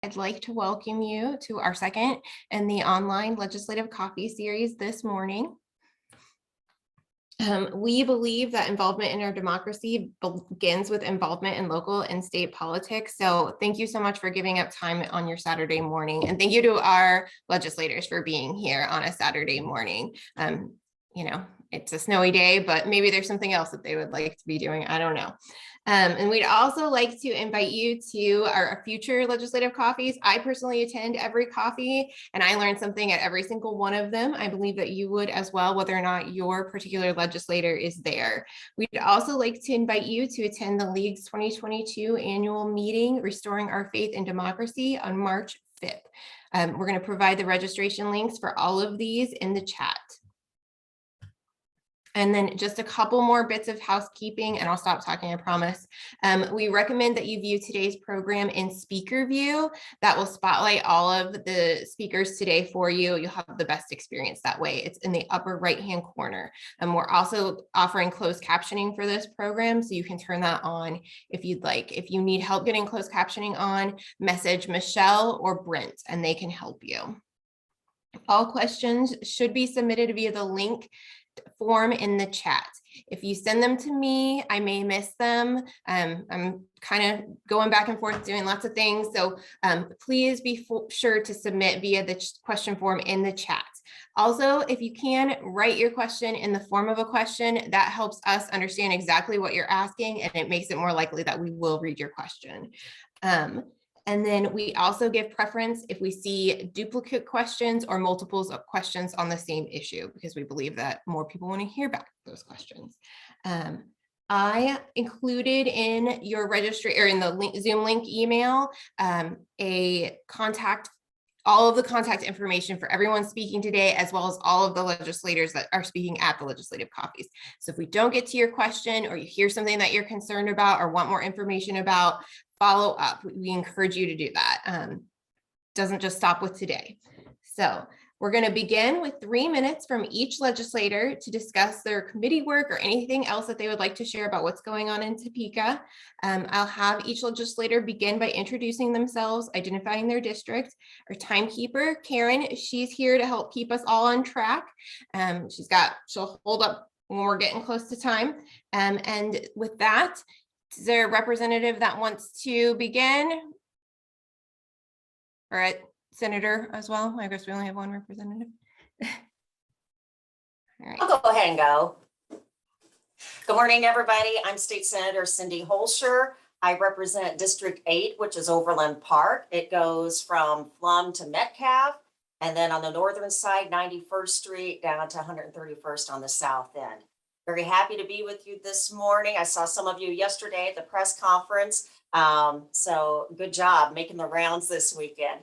I'd like to welcome you to our second in the online legislative coffee series this morning. We believe that involvement in our democracy begins with involvement in local and state politics. So thank you so much for giving up time on your Saturday morning. And thank you to our legislators for being here on a Saturday morning. You know, it's a snowy day, but maybe there's something else that they would like to be doing. I don't know. And we'd also like to invite you to our future legislative coffees. I personally attend every coffee and I learned something at every single one of them. I believe that you would as well, whether or not your particular legislator is there. We'd also like to invite you to attend the League's 2022 annual meeting, Restoring Our Faith in Democracy, on March 5th. We're going to provide the registration links for all of these in the chat. And then just a couple more bits of housekeeping and I'll stop talking, I promise. We recommend that you view today's program in speaker view. That will spotlight all of the speakers today for you. You'll have the best experience that way. It's in the upper right-hand corner. And we're also offering closed captioning for this program, so you can turn that on if you'd like. If you need help getting closed captioning on, message Michelle or Brent and they can help you. All questions should be submitted via the link form in the chat. If you send them to me, I may miss them. I'm kind of going back and forth doing lots of things. So please be sure to submit via the question form in the chat. Also, if you can, write your question in the form of a question. That helps us understand exactly what you're asking and it makes it more likely that we will read your question. And then we also give preference if we see duplicate questions or multiples of questions on the same issue, because we believe that more people want to hear back those questions. I included in your registry or in the Zoom link email all of the contact information for everyone speaking today, as well as all of the legislators that are speaking at the legislative coffees. So if we don't get to your question or you hear something that you're concerned about or want more information about, follow up. We encourage you to do that. Doesn't just stop with today. So we're going to begin with 3 minutes from each legislator to discuss their committee work or anything else that they would like to share about what's going on in Topeka. I'll have each legislator begin by introducing themselves, identifying their district. Our timekeeper, Karen, she's here to help keep us all on track. She'll hold up when we're getting close to time. And with that, is there a representative that wants to begin? All right, Senator as well. I guess we only have one representative. All right. I'll go ahead and go. Good morning, everybody. I'm State Senator Cindy Holscher. I represent District 8, which is Overland Park. It goes from Flum to Metcalf, and then on the northern side, 91st Street down to 131st on the south end. Very happy to be with you this morning. I saw some of you yesterday at the press conference. So good job making the rounds this weekend.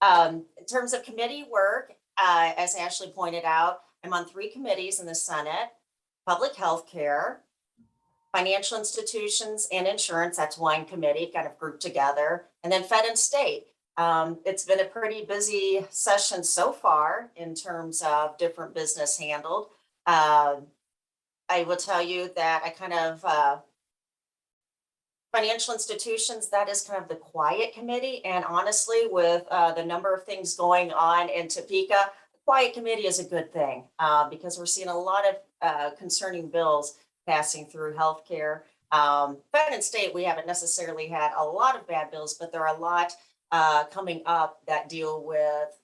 In terms of committee work, as Ashley pointed out, I'm on 3 committees in the Senate: Public Health Care, Financial Institutions, and Insurance. That's one committee kind of grouped together. And then Fed and State. It's been a pretty busy session so far in terms of different business handled. I will tell you that I kind of, financial institutions, that is kind of the quiet committee. And honestly, with the number of things going on in Topeka, the quiet committee is a good thing because we're seeing a lot of concerning bills passing through healthcare. Fed and State, we haven't necessarily had a lot of bad bills, but there are a lot coming up that deal with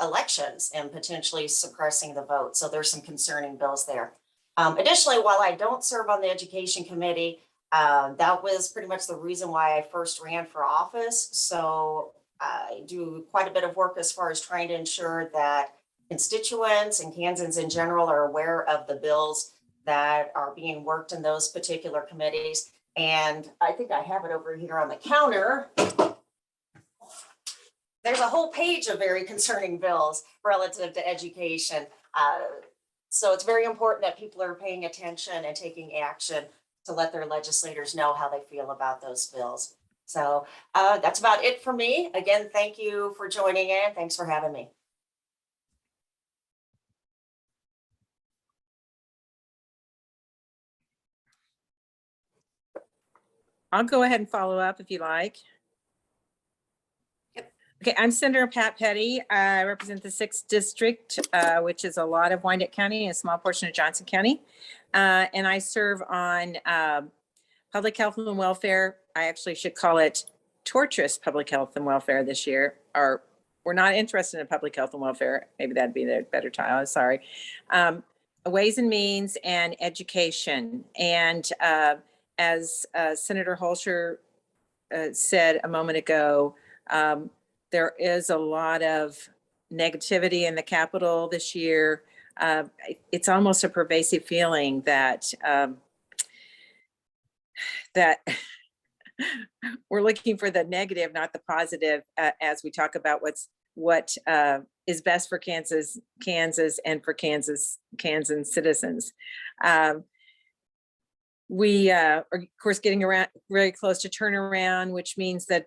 elections and potentially suppressing the vote. So there's some concerning bills there. Additionally, while I don't serve on the Education Committee, that was pretty much the reason why I first ran for office. So I do quite a bit of work as far as trying to ensure that constituents and Kansans in general are aware of the bills that are being worked in those particular committees. And I think I have it over here on the counter. There's a whole page of very concerning bills relative to education. So it's very important that people are paying attention and taking action to let their legislators know how they feel about those bills. So that's about it for me. Again, thank you for joining in. Thanks for having me. I'll go ahead and follow up if you like. Okay, I'm Senator Pat Pettey. I represent the 6th District, which is a lot of Wyandotte County and a small portion of Johnson County. And I serve on public health and welfare. I actually should call it torturous public health and welfare this year, or we're not interested in public health and welfare. Maybe that'd be the better title, sorry. Ways and means and education. And as Senator Holscher said a moment ago, there is a lot of negativity in the Capitol this year. It's almost a pervasive feeling that that we're looking for the negative, not the positive, as we talk about what is best for Kansas, and for Kansas citizens. We are, of course, getting around very close to turnaround, which means that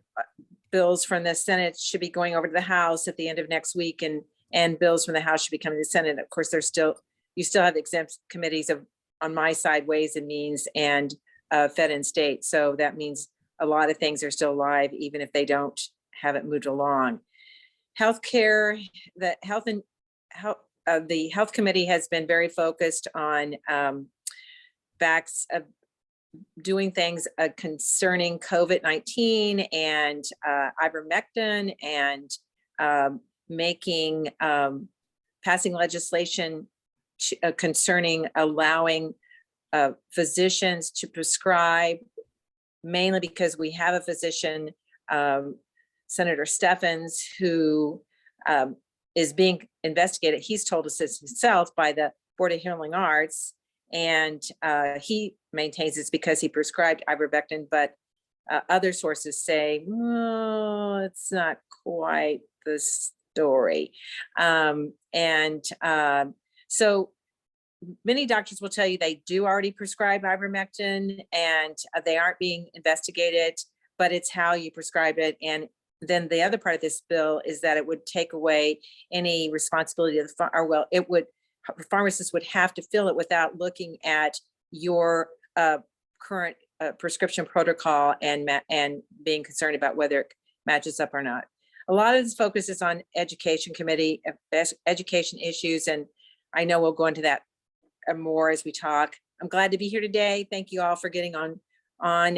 bills from the Senate should be going over to the House at the end of next week, and bills from the House should be coming to the Senate. Of course, you still have exempt committees on my side, Ways and Means, and Fed and State. So that means a lot of things are still live, even if they haven't moved along. Healthcare, the Health Committee has been very focused on doing things concerning COVID-19 and ivermectin, and passing legislation concerning allowing physicians to prescribe, mainly because we have a physician, Senator Steffens, who is being investigated. He's told us this himself by the Board of Healing Arts, and he maintains it's because he prescribed ivermectin, but other sources say, oh, it's not quite the story. So many doctors will tell you they do already prescribe ivermectin, and they aren't being investigated, but it's how you prescribe it. And then the other part of this bill is that it would take away any responsibility of pharmacists would have to fill it without looking at your current prescription protocol and being concerned about whether it matches up or not. A lot of this focus is on education committee, education issues, and I know we'll go into that more as we talk. I'm glad to be here today. Thank you all for getting on,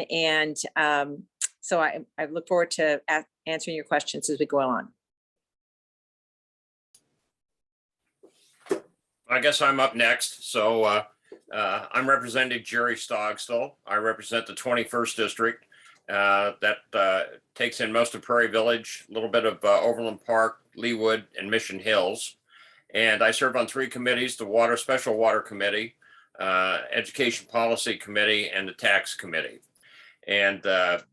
and so I look forward to answering your questions as we go on. I guess I'm up next. So I'm representing Jerry Stogsdill. I represent the 21st District. That takes in most of Prairie Village, a little bit of Overland Park, Leawood, and Mission Hills. And I serve on 3 committees: the Special Water Committee, Education Policy Committee, and the Tax Committee. And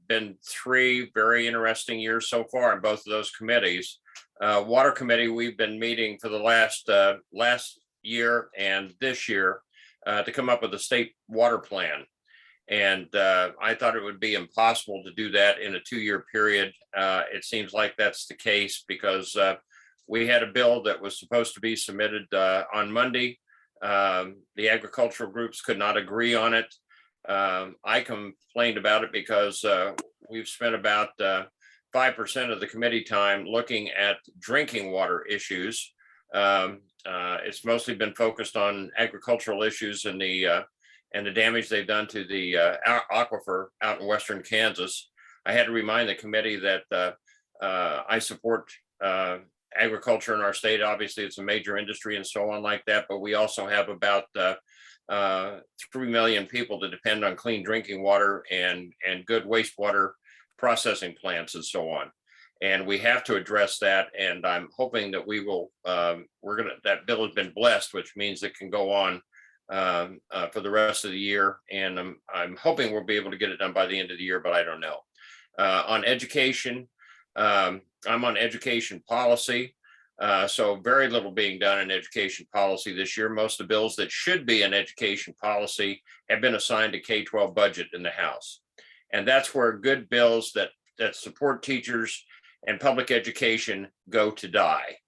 been 3 very interesting years so far on both of those committees. Water Committee, we've been meeting for the last year and this year to come up with a state water plan. And I thought it would be impossible to do that in a 2-year period. It seems like that's the case because we had a bill that was supposed to be submitted on Monday. The agricultural groups could not agree on it. I complained about it because we've spent about 5% of the committee time looking at drinking water issues. It's mostly been focused on agricultural issues and the damage they've done to the aquifer out in western Kansas. I had to remind the committee that I support agriculture in our state. Obviously, it's a major industry and so on like that, but we also have about 3 million people that depend on clean drinking water and good wastewater processing plants and so on. And we have to address that. And I'm hoping that we will, that bill has been blessed, which means it can go on for the rest of the year. And I'm hoping we'll be able to get it done by the end of the year, but I don't know. On education, I'm on education policy. So very little being done in education policy this year. Most of the bills that should be in education policy have been assigned to K-12 budget in the House. And that's where good bills that support teachers and public education go to die.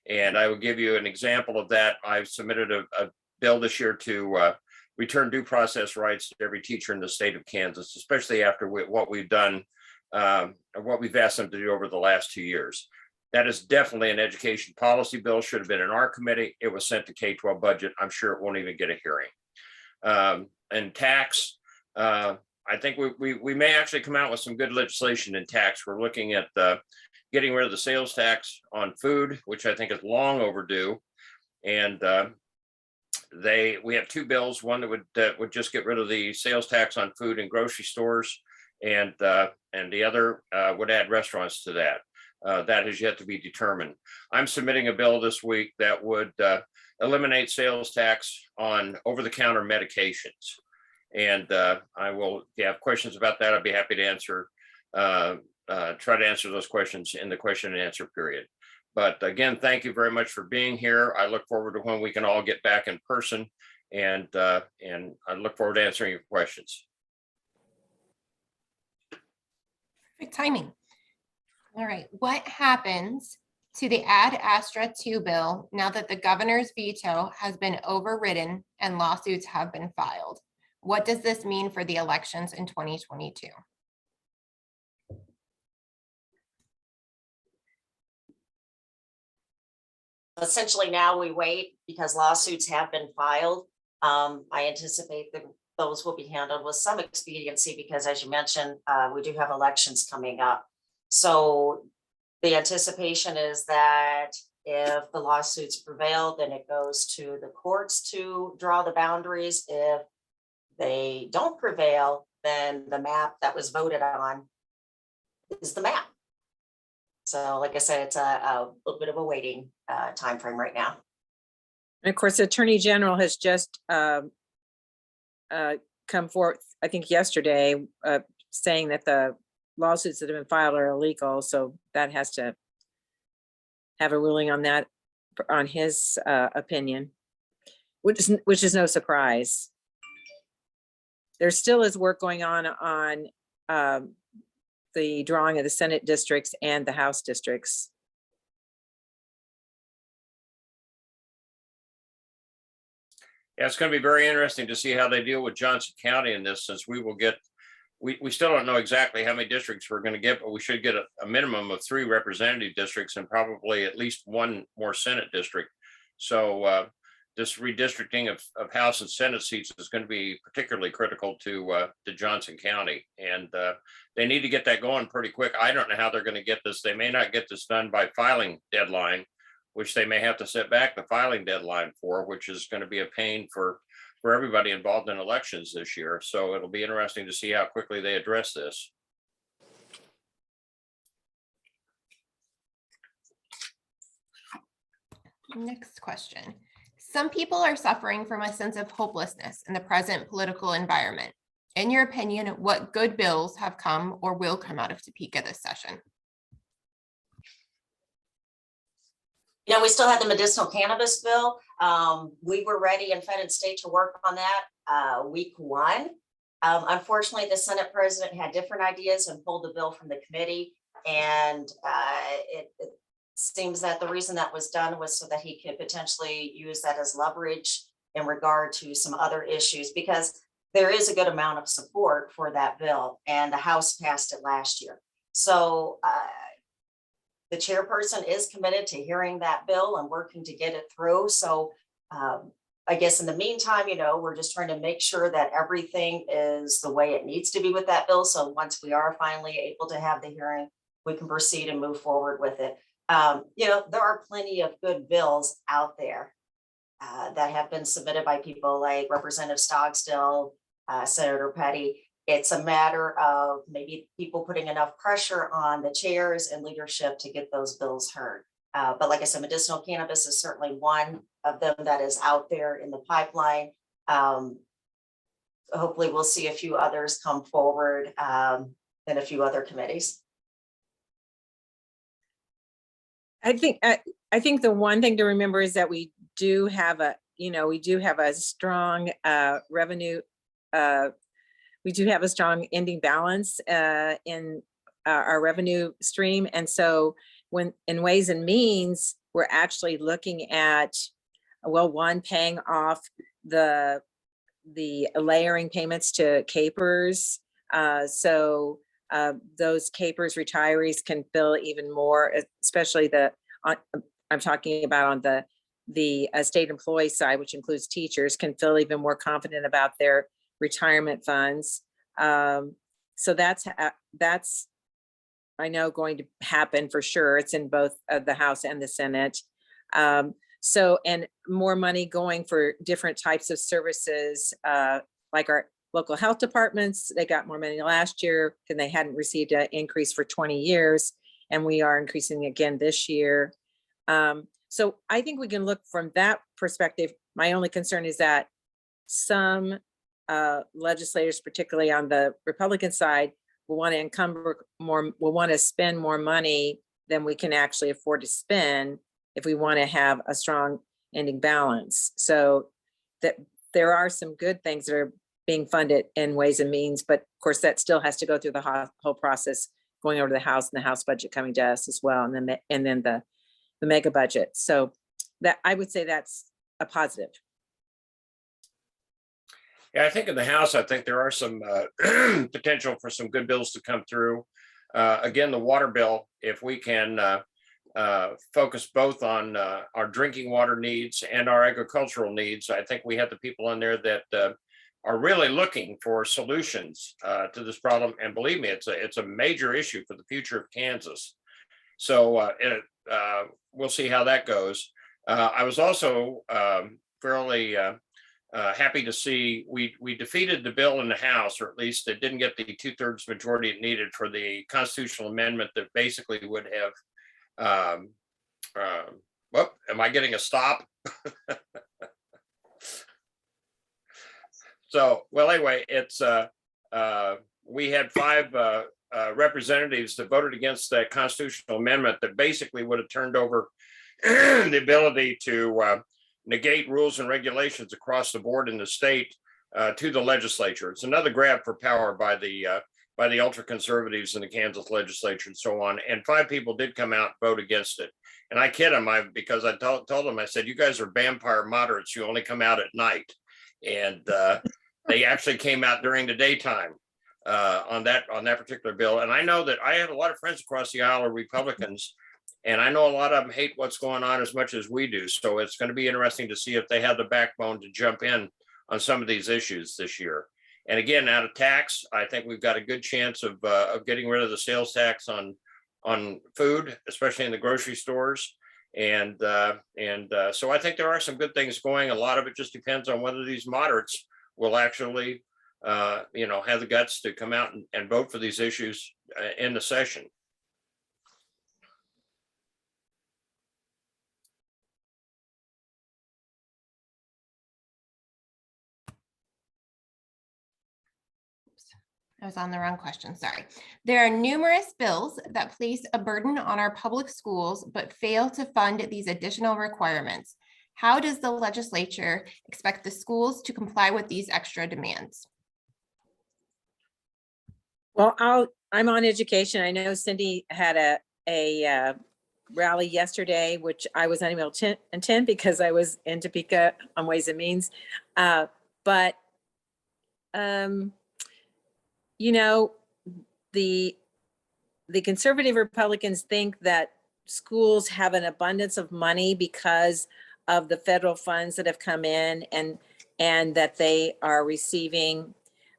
And I will give you an example of that. I've submitted a bill this year to return due process rights to every teacher in the state of Kansas, especially after what we've done, what we've asked them to do over the last 2 years. That is definitely an education policy bill, should have been in our committee. It was sent to K-12 budget. I'm sure it won't even get a hearing. And tax, I think we may actually come out with some good legislation in tax. We're looking at getting rid of the sales tax on food, which I think is long overdue. And we have two bills, one that would just get rid of the sales tax on food in grocery stores, and the other would add restaurants to that. That has yet to be determined. I'm submitting a bill this week that would eliminate sales tax on over-the-counter medications. And I will, if you have questions about that, I'd be happy to answer, try to answer those questions in the question and answer period. But again, thank you very much for being here. I look forward to when we can all get back in person, and I look forward to answering your questions. Perfect timing. All right, what happens to the Ad Astra 2 bill now that the governor's veto has been overridden and lawsuits have been filed? What does this mean for the elections in 2022? Essentially, now we wait because lawsuits have been filed. I anticipate that those will be handled with some expediency because, as you mentioned, we do have elections coming up. So the anticipation is that if the lawsuits prevail, then it goes to the courts to draw the boundaries. If they don't prevail, then the map that was voted on is the map. So like I said, it's a little bit of a waiting time frame right now. And of course, the Attorney General has just come forth, I think yesterday, saying that the lawsuits that have been filed are illegal. So that has to have a ruling on that, on his opinion, which is no surprise. There still is work going on the drawing of the Senate districts and the House districts. Yeah, it's going to be very interesting to see how they deal with Johnson County in this, since we will get, we still don't know exactly how many districts we're going to get, but we should get a minimum of 3 representative districts and probably at least 1 more Senate district. So this redistricting of House and Senate seats is going to be particularly critical to Johnson County, and they need to get that going pretty quick. I don't know how they're going to get this. They may not get this done by filing deadline, which they may have to set back the filing deadline for, which is going to be a pain for everybody involved in elections this year. So it'll be interesting to see how quickly they address this. Next question. Some people are suffering from a sense of hopelessness in the present political environment. In your opinion, what good bills have come or will come out of Topeka this session? You know, we still had the medicinal cannabis bill. We were ready in Fed and state to work on that week 1. Unfortunately, the Senate president had different ideas and pulled the bill from the committee. And it seems that the reason that was done was so that he could potentially use that as leverage in regard to some other issues, because there is a good amount of support for that bill, and the House passed it last year. So the chairperson is committed to hearing that bill and working to get it through. So I guess in the meantime, you know, we're just trying to make sure that everything is the way it needs to be with that bill. So once we are finally able to have the hearing, we can proceed and move forward with it. You know, there are plenty of good bills out there that have been submitted by people like Representative Stogsdill, Senator Pettey. It's a matter of maybe people putting enough pressure on the chairs and leadership to get those bills heard. But like I said, medicinal cannabis is certainly one of them that is out there in the pipeline. Hopefully we'll see a few others come forward in a few other committees. I think the one thing to remember is that we do have a strong revenue. We do have a strong ending balance in our revenue stream. And so when in Ways and Means, we're actually looking at, well, one, paying off the layering payments to capers. So those capers retirees can feel even more, especially I'm talking about on the state employee side, which includes teachers, can feel even more confident about their retirement funds. So that's I know going to happen for sure. It's in both the House and the Senate. So, and more money going for different types of services, like our local health departments. They got more money last year and they hadn't received an increase for 20 years. And we are increasing again this year. So I think we can look from that perspective. My only concern is that some legislators, particularly on the Republican side, will want to encumber more, will want to spend more money than we can actually afford to spend if we want to have a strong ending balance. So that there are some good things that are being funded in Ways and Means, but of course that still has to go through the whole process, going over to the House and the House budget coming to us as well, and then the mega budget. So that I would say that's a positive. Yeah, I think in the House, I think there are some potential for some good bills to come through. Again, the water bill, if we can focus both on our drinking water needs and our agricultural needs, I think we have the people in there that are really looking for solutions to this problem. And believe me, it's a major issue for the future of Kansas. So we'll see how that goes. I was also fairly happy to see we defeated the bill in the House, or at least it didn't get the 2/3 majority it needed for the constitutional amendment that basically would have, whoop, am I getting a stop? So, well, anyway, it's we had 5 representatives that voted against that constitutional amendment that basically would have turned over the ability to negate rules and regulations across the board in the state to the legislature. It's another grab for power by the ultra conservatives in the Kansas legislature and so on. And 5 people did come out and vote against it. And I kid them because I told them, I said, you guys are vampire moderates. You only come out at night. And they actually came out during the daytime on that particular bill. And I know that I have a lot of friends across the aisle are Republicans, and I know a lot of them hate what's going on as much as we do. So it's going to be interesting to see if they have the backbone to jump in on some of these issues this year. And again, out of tax, I think we've got a good chance of getting rid of the sales tax on food, especially in the grocery stores. And so I think there are some good things going. A lot of it just depends on whether these moderates will actually, have the guts to come out and vote for these issues in the session. I was on the wrong question, sorry. There are numerous bills that place a burden on our public schools, but fail to fund these additional requirements. How does the legislature expect the schools to comply with these extra demands? Well, I'm on education. I know Cindy had a rally yesterday, which I was unable to attend because I was in Topeka on Ways and Means. But the conservative Republicans think that schools have an abundance of money because of the federal funds that have come in and that they are receiving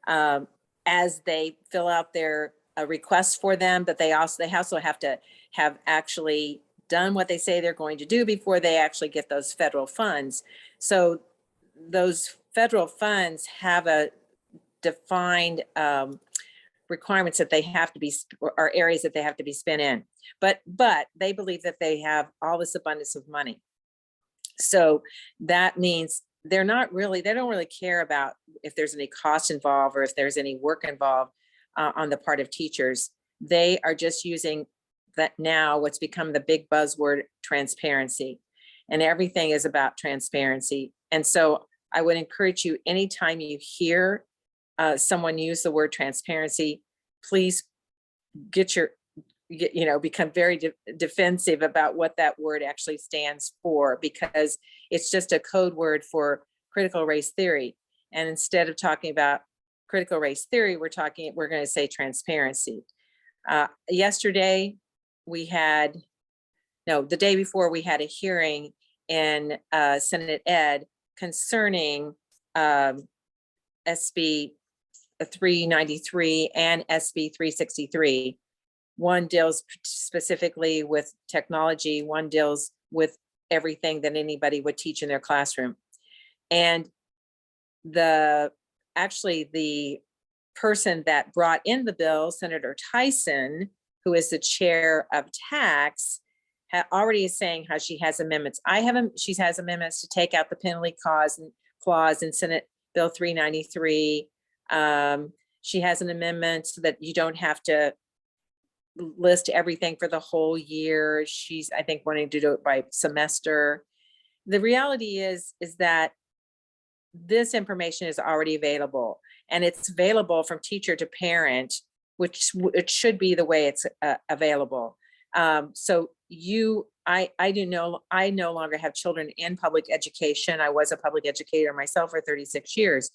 as they fill out their requests for them, but they also have to have actually done what they say they're going to do before they actually get those federal funds. So those federal funds have a defined requirements that they have to be, or areas that they have to be spent in. But they believe that they have all this abundance of money. So that means they don't really care about if there's any cost involved or if there's any work involved on the part of teachers. They are just using that now, what's become the big buzzword, transparency. And everything is about transparency. And so I would encourage you, anytime you hear someone use the word transparency, please become very defensive about what that word actually stands for, because it's just a code word for critical race theory. And instead of talking about critical race theory, we're going to say transparency. Yesterday, we had, no, the day before, we had a hearing in Senate Ed concerning SB 393 and SB 363. One deals specifically with technology, one deals with everything that anybody would teach in their classroom. And actually the person that brought in the bill, Senator Tyson, who is the chair of tax, already is saying how she has amendments. She has amendments to take out the penalty clause in Senate Bill 393. She has an amendment so that you don't have to list everything for the whole year. She's, I think, wanting to do it by semester. The reality is that this information is already available, and it's available from teacher to parent, which it should be the way it's available. So I no longer have children in public education. I was a public educator myself for 36 years,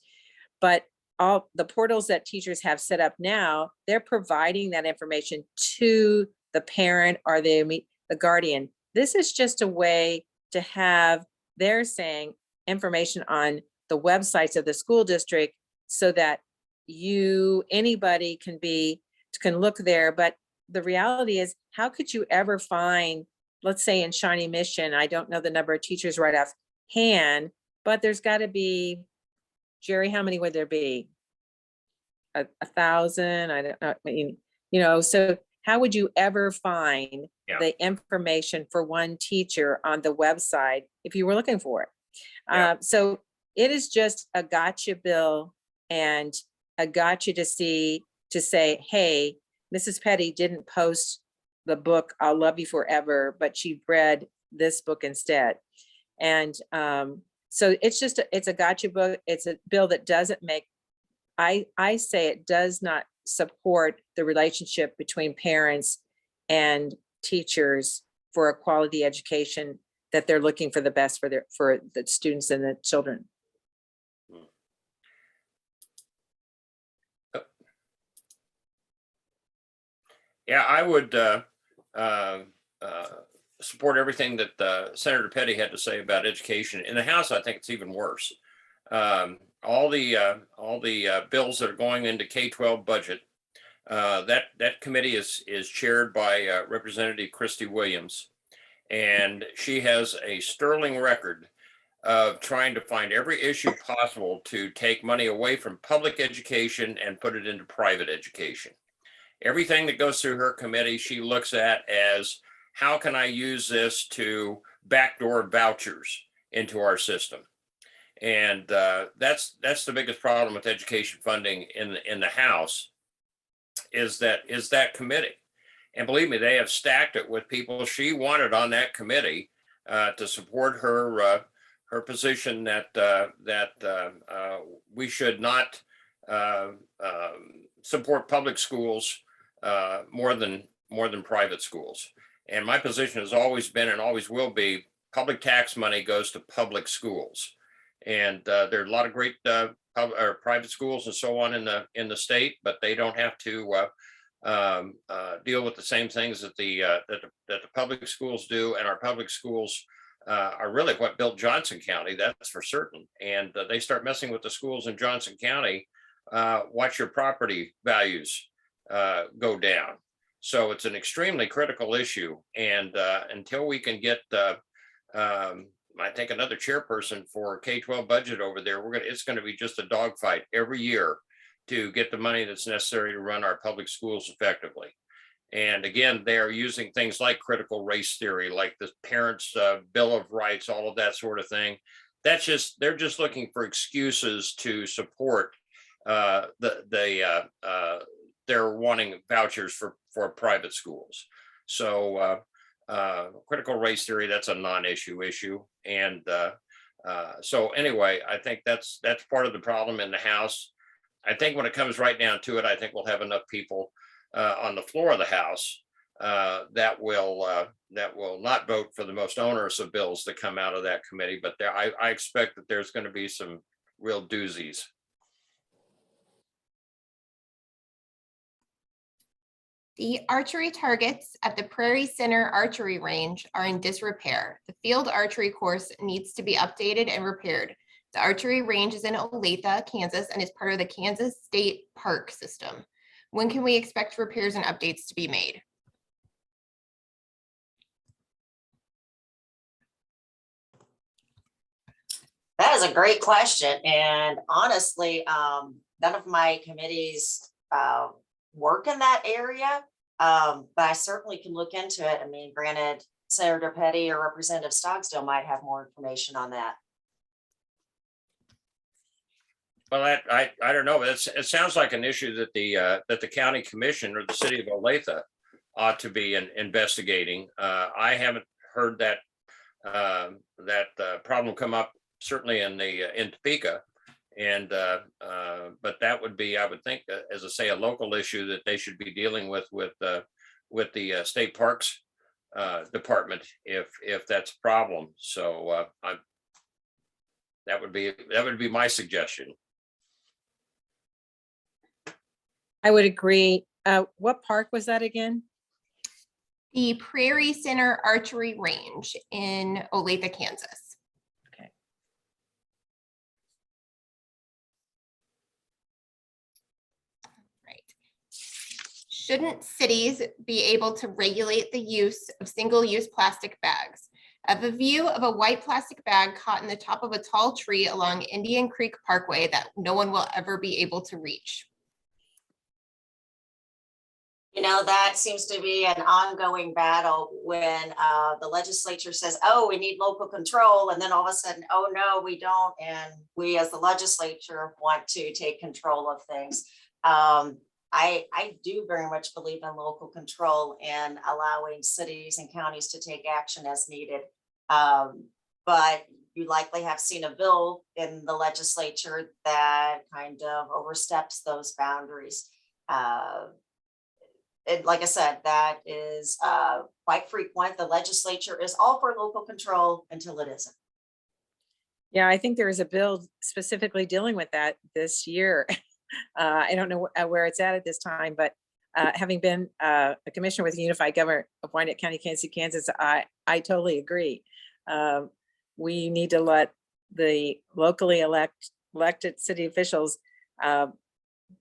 but all the portals that teachers have set up now, they're providing that information to the parent or the guardian. This is just a way to have, they're saying, information on the websites of the school district so that anybody can look there. But the reality is, how could you ever find, let's say in Shawnee Mission, I don't know the number of teachers right off hand, but there's got to be, Jerry, how many would there be? 1,000? I don't know. I mean, so how would you ever find the information for one teacher on the website if you were looking for it? So it is just a gotcha bill, and a gotcha to say, hey, Mrs. Pettey didn't post the book I'll Love You Forever, but she read this book instead. And so it's a gotcha book. It's a bill that doesn't make, I say it does not support the relationship between parents and teachers for a quality education that they're looking for the best for the students and the children. Yeah, I would support everything that Senator Pettey had to say about education. In the House, I think it's even worse. All the bills that are going into K-12 budget, that committee is chaired by Representative Christy Williams, and she has a sterling record of trying to find every issue possible to take money away from public education and put it into private education. Everything that goes through her committee, she looks at as, how can I use this to backdoor vouchers into our system? And that's the biggest problem with education funding in the House, is that committee. And believe me, they have stacked it with people she wanted on that committee to support her position that we should not support public schools more than private schools. And my position has always been, and always will be, public tax money goes to public schools. And there are a lot of great private schools and so on in the state, but they don't have to deal with the same things that the public schools do. And our public schools are really what built Johnson County, that's for certain. And they start messing with the schools in Johnson County, watch your property values go down. So it's an extremely critical issue. And until we can get I think another chairperson for K-12 budget over there, it's going to be just a dogfight every year to get the money that's necessary to run our public schools effectively. And again, they are using things like critical race theory, like the Parents' Bill of Rights, all of that sort of thing. They're just looking for excuses to support they're wanting vouchers for private schools. So critical race theory, that's a non-issue issue. And so anyway, I think that's part of the problem in the House. I think when it comes right down to it, I think we'll have enough people on the floor of the House that will not vote for the most onerous of bills that come out of that committee. But I expect that there's going to be some real doozies. The archery targets at the Prairie Center Archery Range are in disrepair. The field archery course needs to be updated and repaired. The archery range is in Olathe, Kansas, and is part of the Kansas State Park System. When can we expect repairs and updates to be made? That is a great question. And honestly, none of my committees work in that area. But I certainly can look into it. I mean, granted, Senator Pettey or Representative Stogsdill might have more information on that. Well, I don't know. It sounds like an issue that the county commission or the city of Olathe ought to be investigating. I haven't heard that problem come up, certainly in Topeka, and but that would be, I would think, as I say, a local issue that they should be dealing with the state parks department if that's a problem. So that would be my suggestion. I would agree. What park was that again? The Prairie Center Archery Range in Olathe, Kansas. Okay. Right. Shouldn't cities be able to regulate the use of single-use plastic bags? I have a view of a white plastic bag caught in the top of a tall tree along Indian Creek Parkway that no one will ever be able to reach. You know, that seems to be an ongoing battle when the legislature says, oh, we need local control. And then all of a sudden, oh, no, we don't. And we as the legislature want to take control of things. I do very much believe in local control and allowing cities and counties to take action as needed. But you likely have seen a bill in the legislature that kind of oversteps those boundaries. And like I said, that is quite frequent. The legislature is all for local control until it isn't. Yeah, I think there is a bill specifically dealing with that this year. I don't know where it's at this time, but having been a commissioner with Unified Government appointed County, Kansas, I totally agree. We need to let the locally elected city officials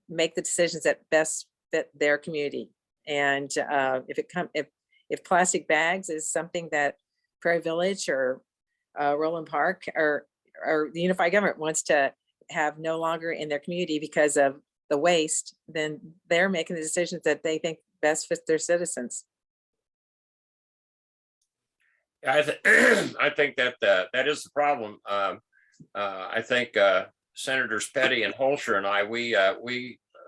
make the decisions that best fit their community. And if plastic bags is something that Prairie Village or Roland Park or the Unified Government wants to have no longer in their community because of the waste, then they're making the decisions that they think best fit their citizens. I think that that is the problem. I think Senators Pettey and Holscher and I, we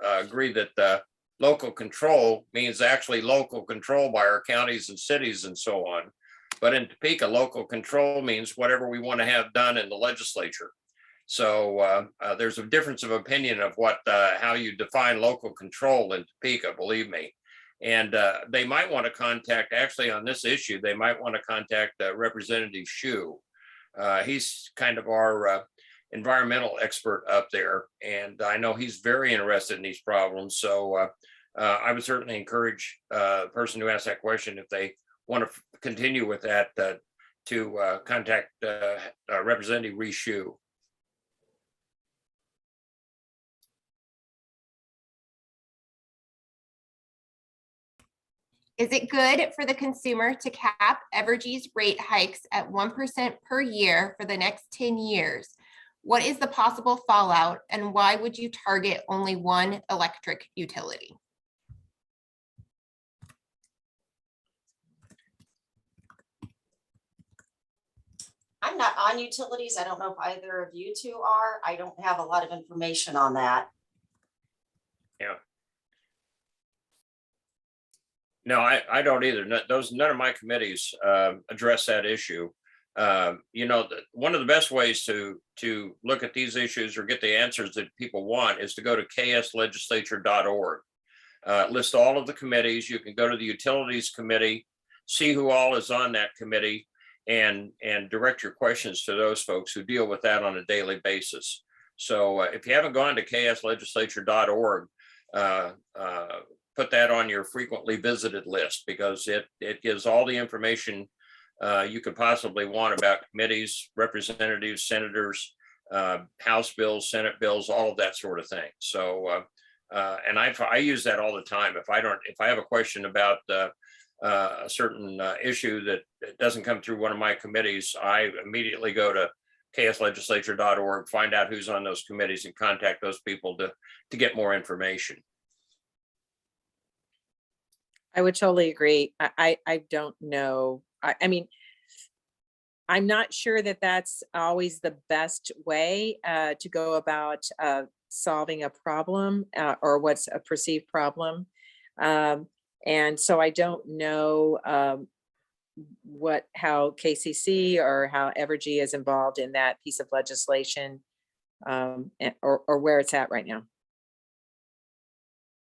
agree that local control means actually local control by our counties and cities and so on. But in Topeka, local control means whatever we want to have done in the legislature. So there's a difference of opinion of how you define local control in Topeka, believe me. And they might want to contact, actually on this issue, they might want to contact Representative Shue. He's kind of our environmental expert up there. And I know he's very interested in these problems. So I would certainly encourage the person who asked that question, if they want to continue with that, to contact Representative Shue. Is it good for the consumer to cap Evergy's rate hikes at 1% per year for the next 10 years? What is the possible fallout, and why would you target only one electric utility? I'm not on utilities. I don't know if either of you two are. I don't have a lot of information on that. Yeah. No, I don't either. None of my committees address that issue. You know, one of the best ways to look at these issues or get the answers that people want is to go to kslegislature.org. List all of the committees. You can go to the Utilities Committee, see who all is on that committee, and direct your questions to those folks who deal with that on a daily basis. So if you haven't gone to kslegislature.org, put that on your frequently visited list, because it gives all the information you could possibly want about committees, representatives, senators, House bills, Senate bills, all of that sort of thing. So, and I use that all the time. If I have a question about a certain issue that doesn't come through one of my committees, I immediately go to kslegislature.org, find out who's on those committees, and contact those people to get more information. I would totally agree. I don't know. I mean, I'm not sure that that's always the best way to go about solving a problem or what's a perceived problem. And so I don't know how KCC or how Evergy is involved in that piece of legislation or where it's at right now.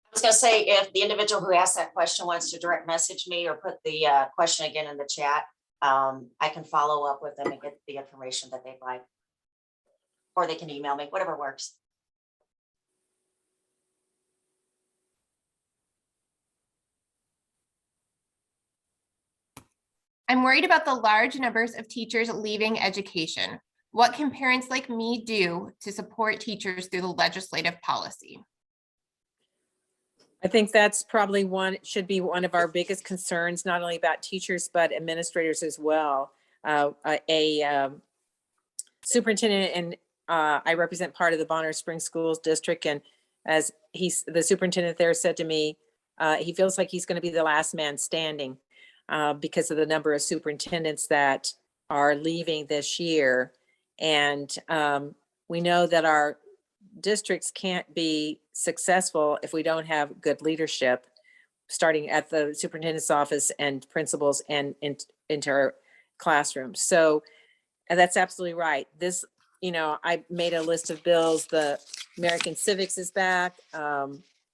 I was going to say, if the individual who asked that question wants to direct message me or put the question again in the chat, I can follow up with them and get the information that they'd like. Or they can email me, whatever works. I'm worried about the large numbers of teachers leaving education. What can parents like me do to support teachers through the legislative policy? I think that's probably should be one of our biggest concerns, not only about teachers, but administrators as well. A superintendent, and I represent part of the Bonner Springs Schools District. And as the superintendent there said to me, he feels like he's going to be the last man standing because of the number of superintendents that are leaving this year. And we know that our districts can't be successful if we don't have good leadership, starting at the superintendent's office and principals and into our classrooms. So that's absolutely right. This, I made a list of bills. The American Civics is back.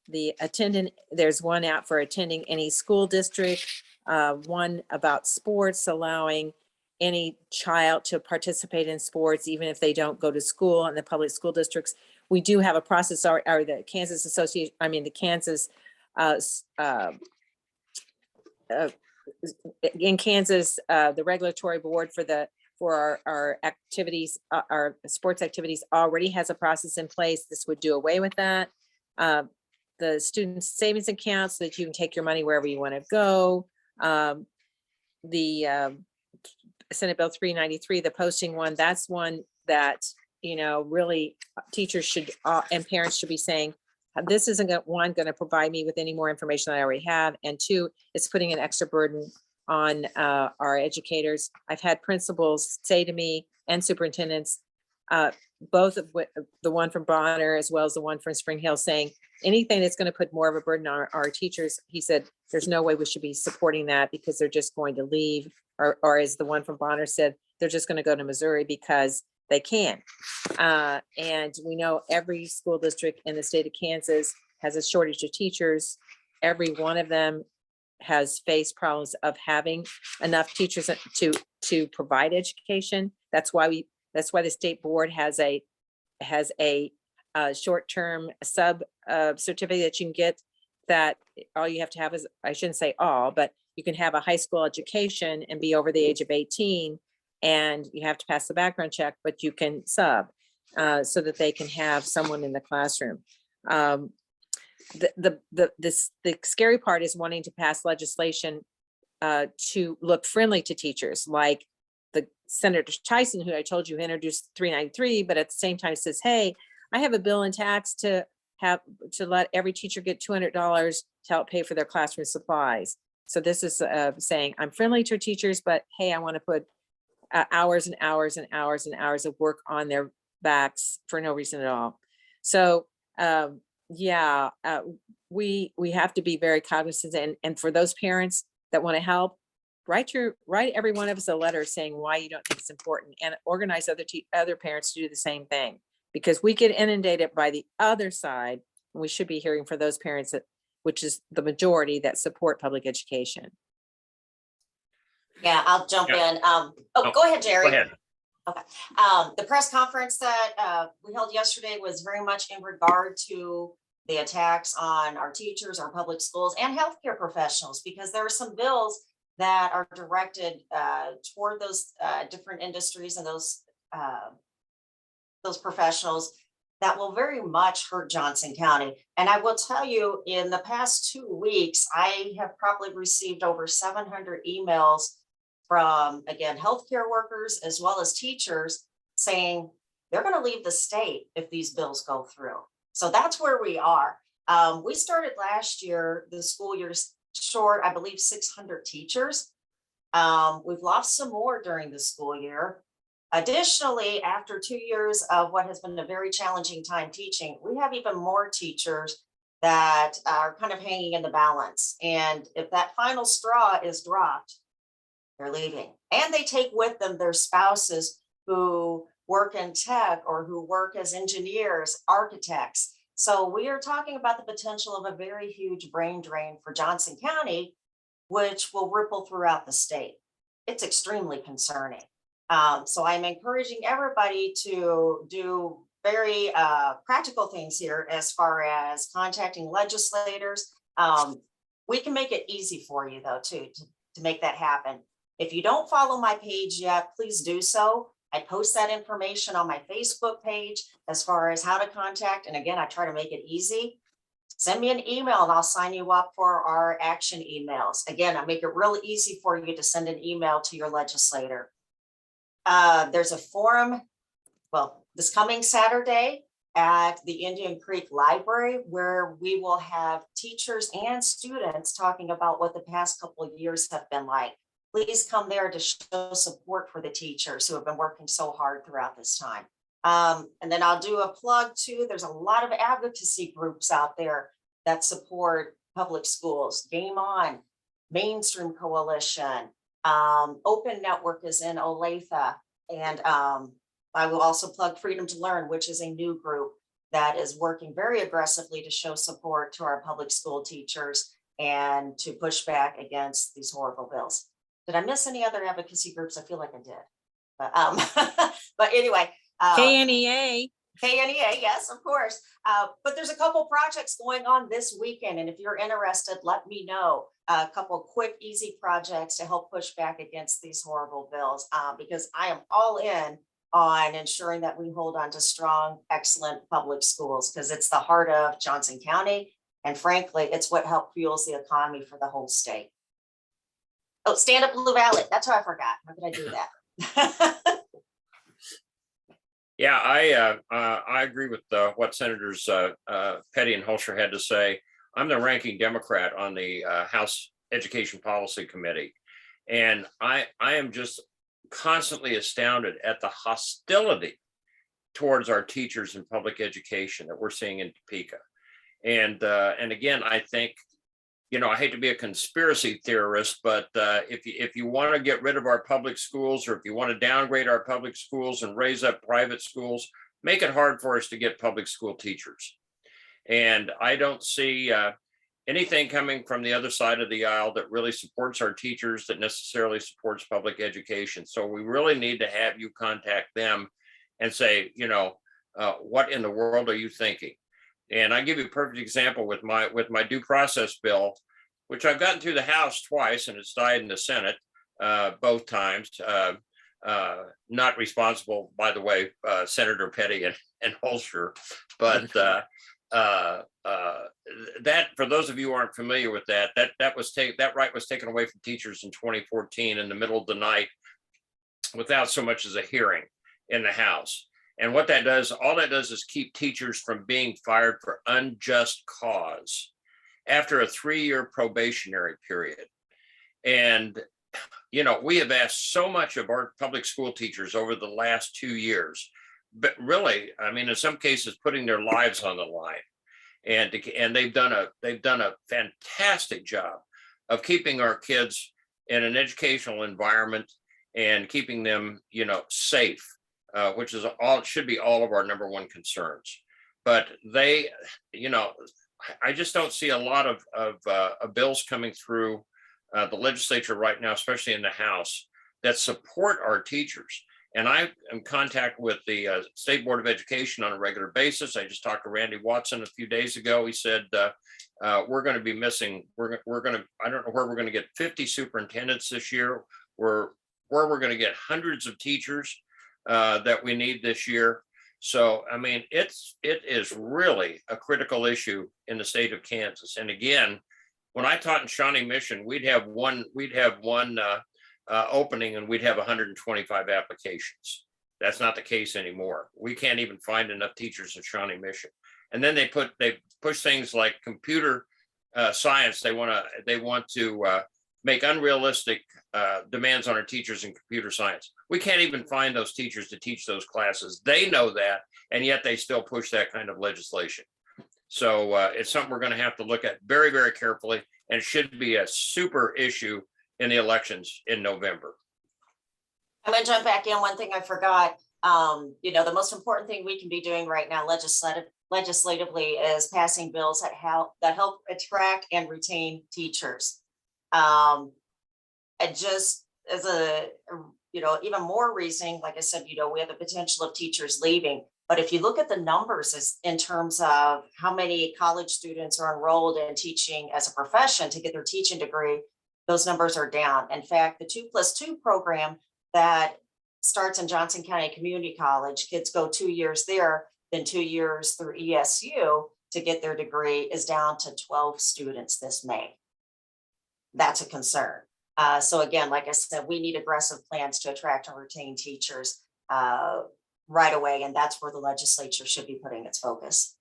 There's one out for attending any school district, one about sports, allowing any child to participate in sports, even if they don't go to school in the public school districts. We do have a process, or the Kansas Association, the Kansas, in Kansas, the regulatory board for our activities, our sports activities already has a process in place. This would do away with that. The student savings account, so that you can take your money wherever you want to go. The Senate Bill 393, the posting one, that's one that really teachers should and parents should be saying, this isn't going to provide me with any more information that I already have. And two, it's putting an extra burden on our educators. I've had principals say to me, and superintendents, both of the one from Bonner as well as the one from Spring Hill, saying anything that's going to put more of a burden on our teachers. He said, there's no way we should be supporting that because they're just going to leave. Or as the one from Bonner said, they're just going to go to Missouri because they can. And we know every school district in the state of Kansas has a shortage of teachers. Every one of them has faced problems of having enough teachers to provide education. That's why the state board has a short-term sub certificate that you can get, that all you have to have is, I shouldn't say all, but you can have a high school education and be over the age of 18, and you have to pass the background check, but you can sub so that they can have someone in the classroom. The scary part is wanting to pass legislation to look friendly to teachers, like the Senator Tyson, who I told you introduced 393, but at the same time says, hey, I have a bill in tax to let every teacher get $200 to help pay for their classroom supplies. So this is saying I'm friendly to teachers, but hey, I want to put hours and hours and hours and hours of work on their backs for no reason at all. So we have to be very cognizant, and for those parents that want to help, write every one of us a letter saying why you don't think it's important, and organize other parents to do the same thing, because we get inundated by the other side, and we should be hearing for those parents which is the majority that support public education. Yeah, I'll jump in. Go ahead, Jerry. Go ahead. Okay. The press conference that we held yesterday was very much in regard to the attacks on our teachers, our public schools, and healthcare professionals, because there are some bills that are directed toward those different industries and those professionals that will very much hurt Johnson County. And I will tell you, in the past 2 weeks, I have probably received over 700 emails from, again, healthcare workers as well as teachers saying they're going to leave the state if these bills go through. So that's where we are. We started last year, the school year, short, I believe, 600 teachers. We've lost some more during the school year. Additionally, after 2 years of what has been a very challenging time teaching, we have even more teachers that are kind of hanging in the balance. And if that final straw is dropped, they're leaving. And they take with them their spouses who work in tech or who work as engineers, architects. So we are talking about the potential of a very huge brain drain for Johnson County, which will ripple throughout the state. It's extremely concerning. So I'm encouraging everybody to do very practical things here as far as contacting legislators. We can make it easy for you, though, too, to make that happen. If you don't follow my page yet, please do so. I post that information on my Facebook page as far as how to contact. And again, I try to make it easy. Send me an email and I'll sign you up for our action emails. Again, I make it real easy for you to send an email to your legislator. There's a forum, well, this coming Saturday at the Indian Creek Library, where we will have teachers and students talking about what the past couple of years have been like. Please come there to show support for the teachers who have been working so hard throughout this time. And then I'll do a plug too. There's a lot of advocacy groups out there that support public schools. Game On, Mainstream Coalition, Open Network is in Olathe. And I will also plug Freedom to Learn, which is a new group that is working very aggressively to show support to our public school teachers and to push back against these horrible bills. Did I miss any other advocacy groups? I feel like I did. But, but anyway. KNEA. KNEA, yes, of course. But there's a couple projects going on this weekend. And if you're interested, let me know. A couple quick, easy projects to help push back against these horrible bills, because I am all in on ensuring that we hold on to strong, excellent public schools, because it's the heart of Johnson County. And frankly, it's what helps fuels the economy for the whole state. Oh, stand up Blue Valley. That's what I forgot. How could I do that? Yeah, I agree with what Senators Pettey and Holscher had to say. I'm the ranking Democrat on the House Education Policy Committee, and I am just constantly astounded at the hostility towards our teachers in public education that we're seeing in Topeka. And again, I think, you know, I hate to be a conspiracy theorist, but if you want to get rid of our public schools, or if you want to downgrade our public schools and raise up private schools, make it hard for us to get public school teachers. And I don't see anything coming from the other side of the aisle that really supports our teachers, that necessarily supports public education. So we really need to have you contact them and say, you know, what in the world are you thinking? And I give you a perfect example with my due process bill, which I've gotten through the House twice, and it's died in the Senate both times. Not responsible, by the way, Senator Pettey and Holscher, but that, for those of you who aren't familiar with that right was taken away from teachers in 2014 in the middle of the night, without so much as a hearing in the House. And what that does, all that does is keep teachers from being fired for unjust cause after a 3-year probationary period. And, you know, we have asked so much of our public school teachers over the last 2 years, but really, I mean, in some cases, putting their lives on the line. And they've done a fantastic job of keeping our kids in an educational environment and keeping them, you know, safe. Which is should be all of our number one concerns. But they, you know, I just don't see a lot of bills coming through the legislature right now, especially in the House, that support our teachers. And I am in contact with the State Board of Education on a regular basis. I just talked to Randy Watson a few days ago. He said, we're going to be missing, I don't know where we're going to get 50 superintendents this year, where we're going to get hundreds of teachers that we need this year. So, I mean, it is really a critical issue in the state of Kansas. And again, when I taught in Shawnee Mission, we'd have one opening and we'd have 125 applications. That's not the case anymore. We can't even find enough teachers in Shawnee Mission. And then they push things like computer science. They want to make unrealistic demands on our teachers in computer science. We can't even find those teachers to teach those classes. They know that, and yet they still push that kind of legislation. So it's something we're going to have to look at very, very carefully, and it should be a super issue in the elections in November. I'm going to jump back in. One thing I forgot, the most important thing we can be doing right now legislatively is passing bills that help attract and retain teachers. And just as even more reasoning, like I said, we have the potential of teachers leaving. But if you look at the numbers in terms of how many college students are enrolled in teaching as a profession to get their teaching degree, those numbers are down. In fact, the 2+2 program that starts in Johnson County Community College, kids go 2 years there, then 2 years through ESU to get their degree, is down to 12 students this May. That's a concern. So again, like I said, we need aggressive plans to attract and retain teachers right away, and that's where the legislature should be putting its focus.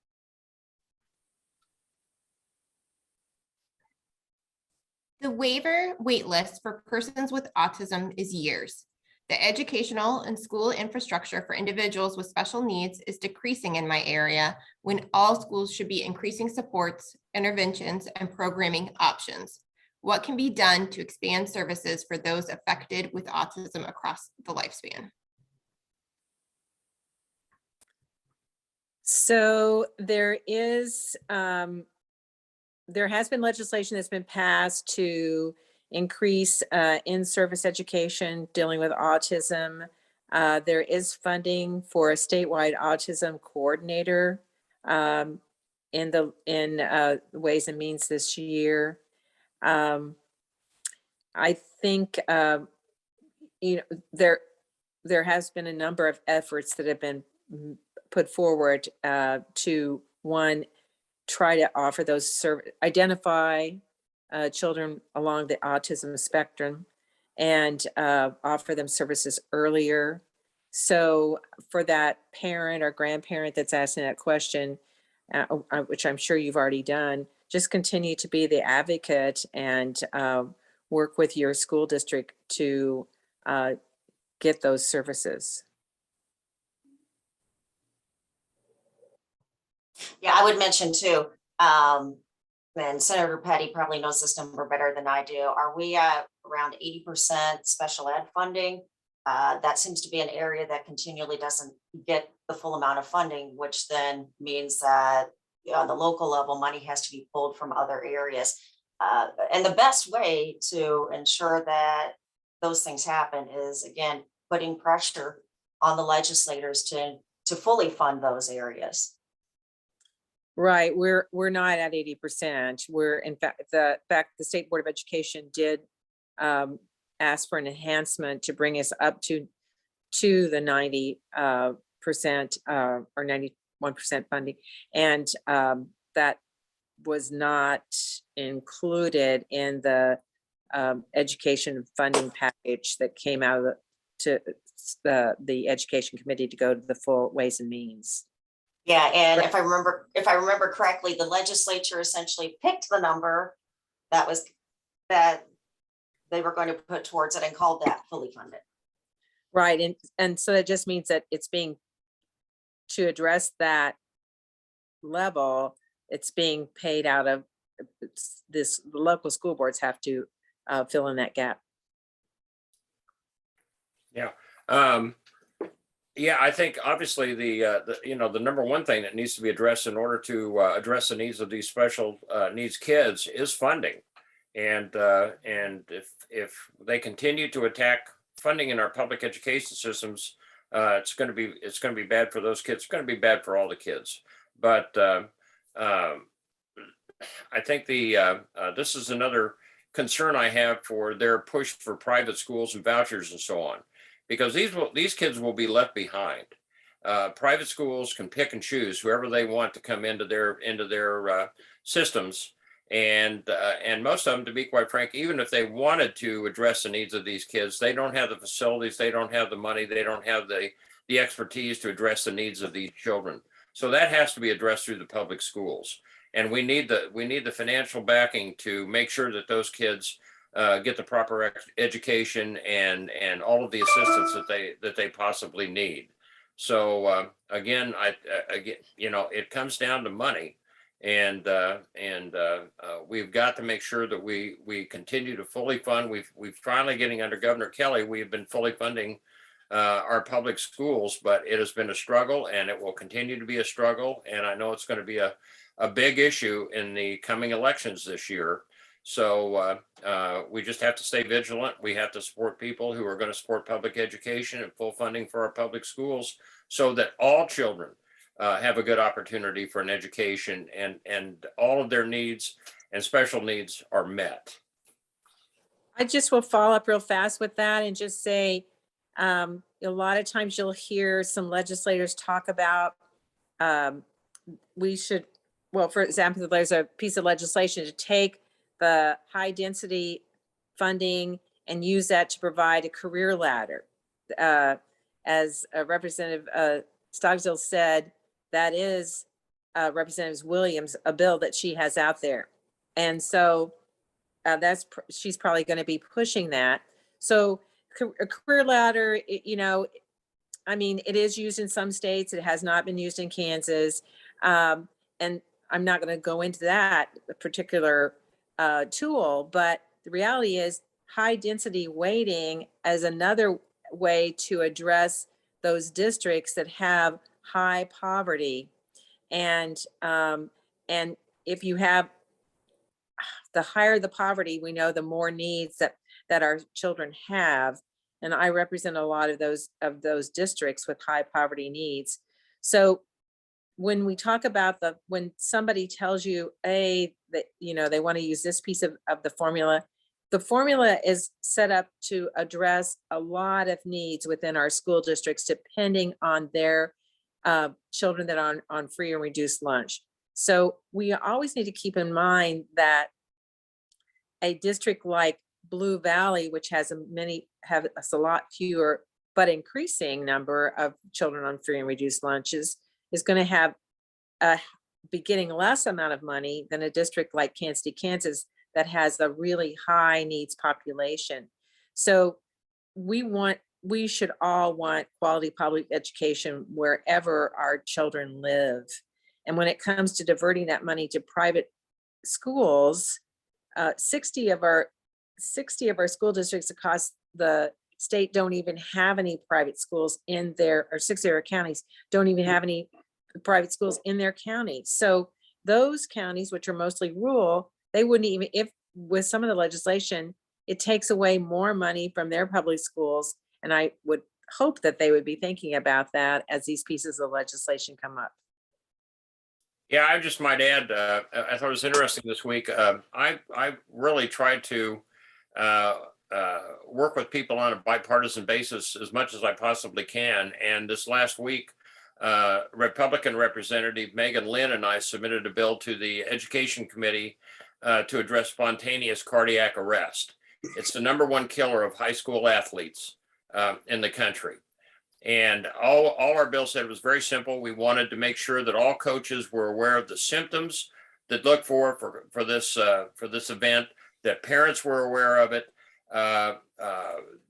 The waiver wait list for persons with autism is years. The educational and school infrastructure for individuals with special needs is decreasing in my area when all schools should be increasing supports, interventions, and programming options. What can be done to expand services for those affected with autism across the lifespan? So there has been legislation that's been passed to increase in-service education dealing with autism. There is funding for a statewide autism coordinator in Ways and Means this year. I think there has been a number of efforts that have been put forward to, one, try to offer those identify children along the autism spectrum and offer them services earlier. So for that parent or grandparent that's asking that question, which I'm sure you've already done, just continue to be the advocate and work with your school district to get those services. Yeah, I would mention too, and Senator Pettey probably knows this number better than I do. Are we at around 80% special ed funding? That seems to be an area that continually doesn't get the full amount of funding, which then means that on the local level, money has to be pulled from other areas. And the best way to ensure that those things happen is, again, putting pressure on the legislators to fully fund those areas. Right, we're not at 80%. We're in fact the State Board of Education did ask for an enhancement to bring us up to the 90% or 91% funding, and that was not included in the education funding package that came out of the Education Committee to go to the full Ways and Means. Yeah, and if I remember correctly, the legislature essentially picked the number that they were going to put towards it and called that fully funded. Right, and so that just means that it's being, to address that level, it's being paid out of this. The local school boards have to fill in that gap. Yeah. Yeah, I think obviously the number one thing that needs to be addressed in order to address the needs of these special needs kids is funding. And if they continue to attack funding in our public education systems, it's going to be bad for those kids. It's going to be bad for all the kids. But I think this is another concern I have for their push for private schools and vouchers and so on, because these kids will be left behind. Private schools can pick and choose whoever they want to come into their systems, and most of them, to be quite frank, even if they wanted to address the needs of these kids, they don't have the facilities, they don't have the money, they don't have the expertise to address the needs of these children. So that has to be addressed through the public schools, and we need the financial backing to make sure that those kids get the proper education and all of the assistance that they possibly need. So again, it comes down to money, and we've got to make sure that we continue to fully fund. We've finally getting under Governor Kelly. We have been fully funding our public schools, but it has been a struggle, and it will continue to be a struggle. And I know it's going to be a big issue in the coming elections this year. So we just have to stay vigilant. We have to support people who are going to support public education and full funding for our public schools, so that all children have a good opportunity for an education, and all of their needs and special needs are met. I just will follow up real fast with that and just say, a lot of times you'll hear some legislators talk about for example, there's a piece of legislation to take the high density funding and use that to provide a career ladder. As Representative Stogsdill said, that is Representative Williams, a bill that she has out there. And so she's probably going to be pushing that. So a career ladder, it is used in some states. It has not been used in Kansas. And I'm not going to go into that particular tool, but the reality is high density weighting as another way to address those districts that have high poverty. And if you have, the higher the poverty, we know the more needs that our children have. And I represent a lot of those districts with high poverty needs. So when we talk about when somebody tells you that they want to use this piece of the formula is set up to address a lot of needs within our school districts, depending on their children that are on free and reduced lunch. So we always need to keep in mind that a district like Blue Valley, which has a lot fewer but increasing number of children on free and reduced lunches, is going to have be getting less amount of money than a district like Kansas City, Kansas, that has a really high needs population. So we should all want quality public education wherever our children live. And when it comes to diverting that money to private schools, 60 of our school districts across the state don't even have any private schools in their, or 60 of our counties don't even have any private schools in their county. So those counties, which are mostly rural, they wouldn't even, if with some of the legislation, it takes away more money from their public schools. And I would hope that they would be thinking about that as these pieces of legislation come up. Yeah, I just might add, I thought it was interesting this week. I really tried to work with people on a bipartisan basis as much as I possibly can. And this last week, Republican Representative Megan Lynn and I submitted a bill to the Education Committee to address spontaneous cardiac arrest. It's the #1 killer of high school athletes in the country. And all our bill said was very simple. We wanted to make sure that all coaches were aware of the symptoms that look for this event, that parents were aware of it.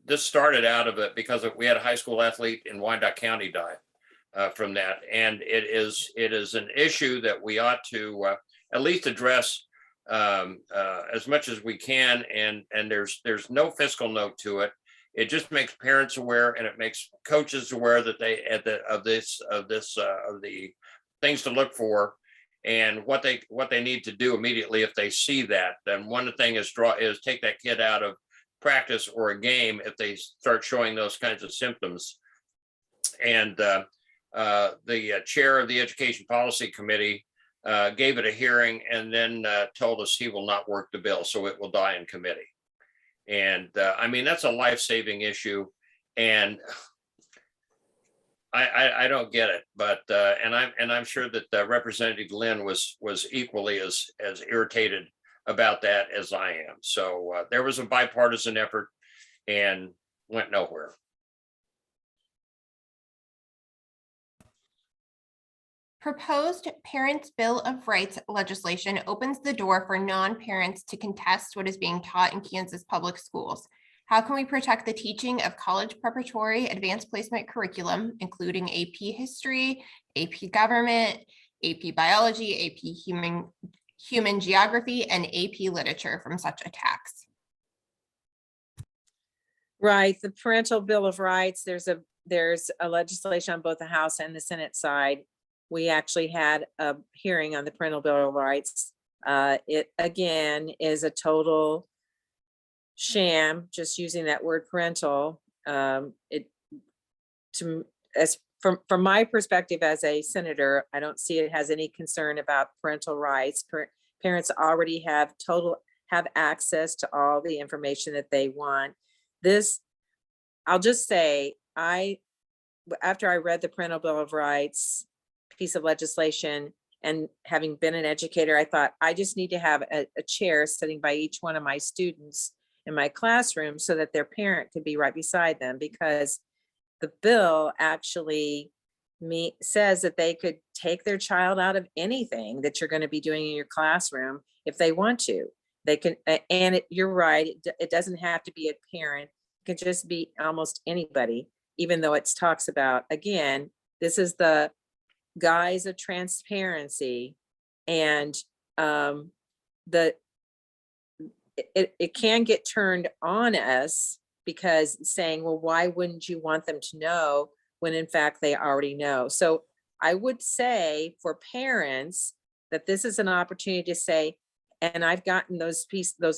This started out of it because we had a high school athlete in Wyandotte County die from that, and it is an issue that we ought to at least address as much as we can. And there's no fiscal note to it. It just makes parents aware, and it makes coaches aware that of the things to look for and what they need to do immediately if they see that. Then one thing is take that kid out of practice or a game if they start showing those kinds of symptoms. And the chair of the Education Policy Committee gave it a hearing and then told us he will not work the bill, so it will die in committee. And I mean, that's a life-saving issue, and I don't get it. But and I'm sure that Representative Lynn was equally as irritated about that as I am. So there was a bipartisan effort and went nowhere. Proposed Parents' Bill of Rights legislation opens the door for non-parents to contest what is being taught in Kansas public schools. How can we protect the teaching of college preparatory advanced placement curriculum, including AP History, AP Government, AP Biology, AP Human Geography, and AP Literature from such attacks? Right, the Parental Bill of Rights, there's a legislation on both the House and the Senate side. We actually had a hearing on the Parental Bill of Rights. It again is a total sham, just using that word parental. From my perspective as a senator, I don't see it has any concern about parental rights. Parents already have access to all the information that they want. This, I'll just say, after I read the Parental Bill of Rights piece of legislation, and having been an educator, I thought I just need to have a chair sitting by each one of my students in my classroom so that their parent could be right beside them, because the bill actually says that they could take their child out of anything that you're going to be doing in your classroom if they want to. They can, and you're right, it doesn't have to be a parent. It can just be almost anybody, even though it talks about, again, this is the guise of transparency, and it can get turned on us because saying, well, why wouldn't you want them to know when in fact they already know? So I would say for parents that this is an opportunity to say, and I've gotten those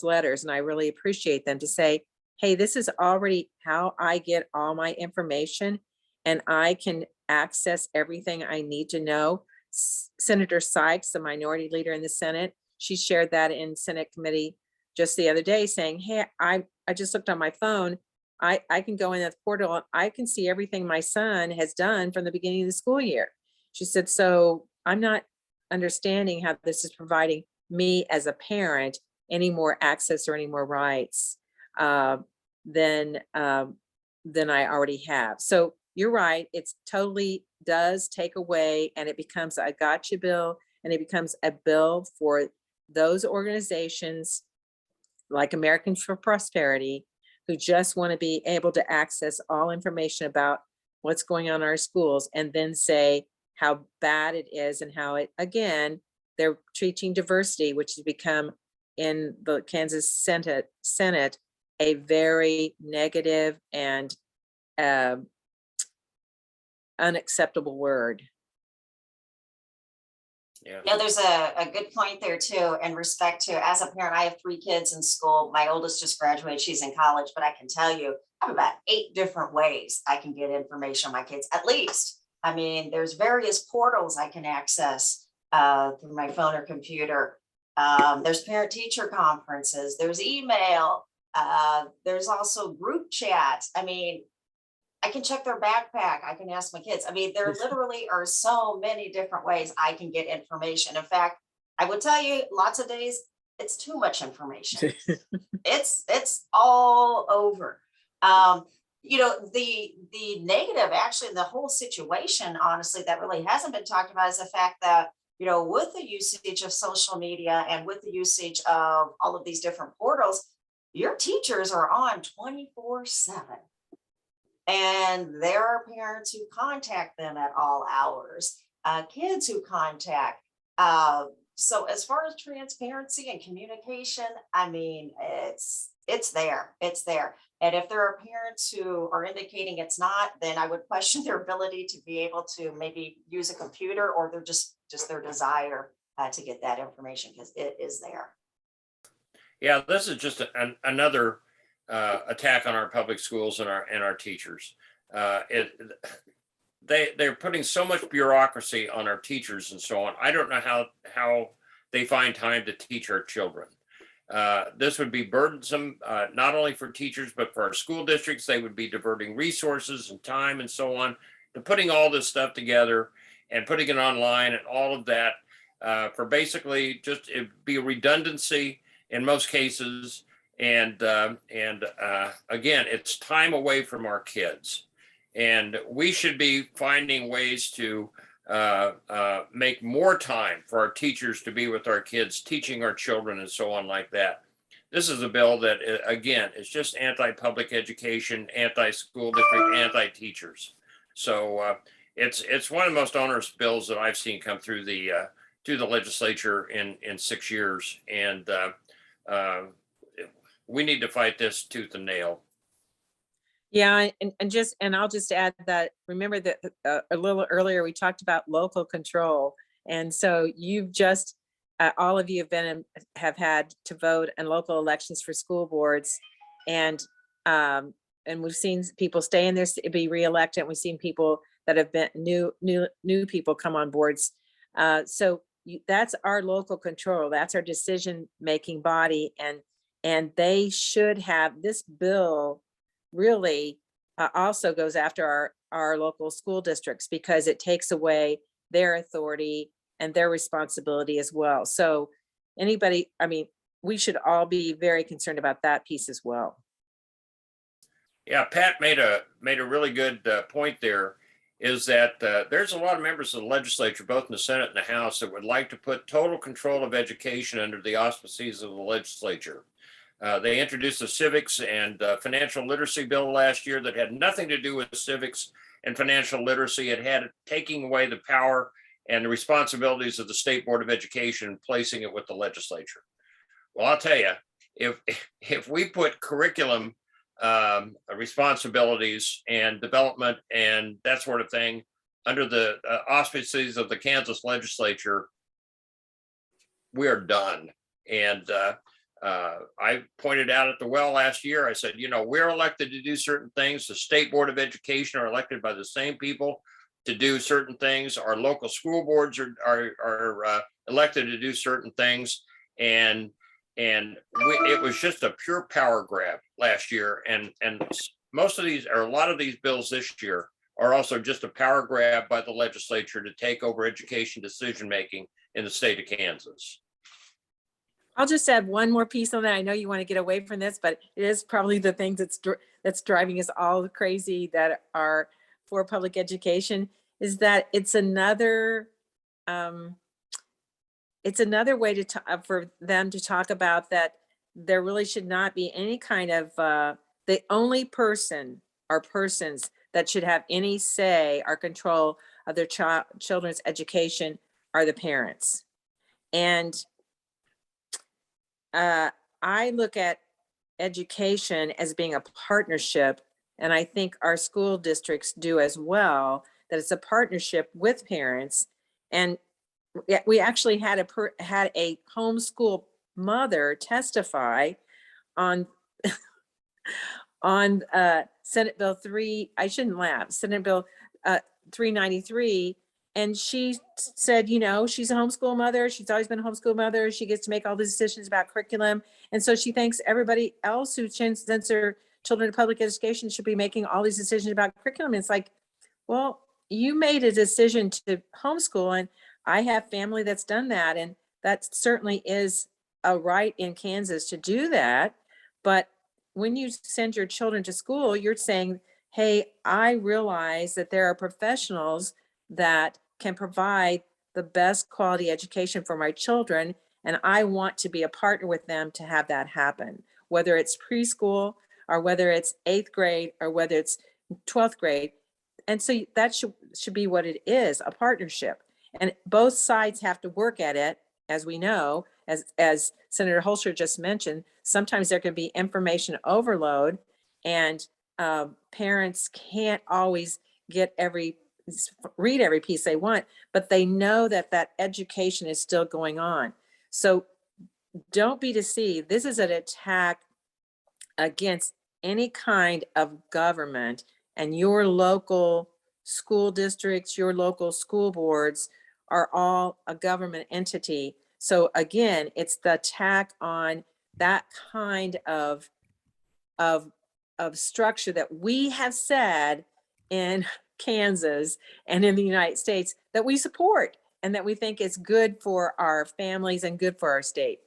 letters and I really appreciate them, to say, hey, this is already how I get all my information, and I can access everything I need to know. Senator Sykes, the minority leader in the Senate, she shared that in Senate committee just the other day, saying, hey, I just looked on my phone. I can go in that portal and I can see everything my son has done from the beginning of the school year. She said, so I'm not understanding how this is providing me as a parent any more access or any more rights than I already have. So you're right, it's totally does take away, and it becomes a gotcha bill, and it becomes a bill for those organizations like Americans for Prosperity who just want to be able to access all information about what's going on in our schools, and then say how bad it is and how it, again, they're teaching diversity, which has become in the Kansas Senate a very negative and unacceptable word. Yeah. You know, there's a good point there too, in respect to, as a parent, I have 3 kids in school. My oldest just graduated, she's in college, but I can tell you, I have about 8 different ways I can get information on my kids, at least. I mean, there's various portals I can access through my phone or computer. There's parent-teacher conferences, there's email, there's also group chats. I mean, I can check their backpack. I can ask my kids. I mean, there literally are so many different ways I can get information. In fact, I would tell you lots of days, it's too much information. It's all over. You know, the negative actually in the whole situation, honestly, that really hasn't been talked about is the fact that, you know, with the usage of social media and with the usage of all of these different portals, your teachers are on 24/7. And there are parents who contact them at all hours, kids who contact. So as far as transparency and communication, I mean, it's there. And if there are parents who are indicating it's not, then I would question their ability to be able to maybe use a computer, or they're just their desire to get that information, because it is there. Yeah, this is just another attack on our public schools and our teachers. They're putting so much bureaucracy on our teachers and so on. I don't know how they find time to teach our children. This would be burdensome, not only for teachers, but for our school districts. They would be diverting resources and time and so on to putting all this stuff together and putting it online and all of that for basically just it'd be a redundancy in most cases. And again, it's time away from our kids. And we should be finding ways to make more time for our teachers to be with our kids, teaching our children and so on like that. This is a bill that, again, is just anti-public education, anti-school district, anti-teachers. So it's one of the most onerous bills that I've seen come through the legislature in 6 years. And we need to fight this tooth and nail. Yeah, and I'll just add that, remember that a little earlier, we talked about local control. And so you've just, all of you have had to vote in local elections for school boards. And we've seen people stay in there, be reelected. We've seen people that have been new people come on boards. So that's our local control. That's our decision-making body. And they should have, this bill really also goes after our local school districts, because it takes away their authority and their responsibility as well. So anybody, I mean, we should all be very concerned about that piece as well. Yeah, Pat made a really good point there, is that there's a lot of members of the legislature, both in the Senate and the House, that would like to put total control of education under the auspices of the legislature. They introduced a civics and financial literacy bill last year that had nothing to do with civics and financial literacy. It had taking away the power and the responsibilities of the State Board of Education and placing it with the legislature. Well, I'll tell you, if we put curriculum responsibilities and development and that sort of thing under the auspices of the Kansas Legislature, we are done. And I pointed out at the well last year, I said, we're elected to do certain things. The State Board of Education are elected by the same people to do certain things. Our local school boards are elected to do certain things. And it was just a pure power grab last year. And most of these, or a lot of these bills this year, are also just a power grab by the legislature to take over education decision-making in the state of Kansas. I'll just add one more piece on that. I know you want to get away from this, but it is probably the thing that's driving us all crazy that are for public education, is that it's another way for them to talk about that there really should not be any kind of the only person or persons that should have any say or control of their children's education are the parents. And I look at education as being a partnership, and I think our school districts do as well, that it's a partnership with parents. And we actually had a homeschool mother testify on Senate Bill 393. And she said, she's a homeschool mother. She's always been a homeschool mother. She gets to make all the decisions about curriculum. And so she thinks everybody else who sends their children to public education should be making all these decisions about curriculum. It's like, well, you made a decision to homeschool, and I have family that's done that. And that certainly is a right in Kansas to do that. But when you send your children to school, you're saying, hey, I realize that there are professionals that can provide the best quality education for my children, and I want to be a partner with them to have that happen, whether it's preschool or whether it's 8th grade or whether it's 12th grade. And so that should be what it is, a partnership. And both sides have to work at it, as we know, as Senator Holscher just mentioned. Sometimes there can be information overload, and parents can't always read every piece they want, but they know that education is still going on. So don't be deceived. This is an attack against any kind of government, and your local school districts, your local school boards are all a government entity. So again, it's the attack on that kind of structure that we have said in Kansas and in the United States that we support and that we think is good for our families and good for our state.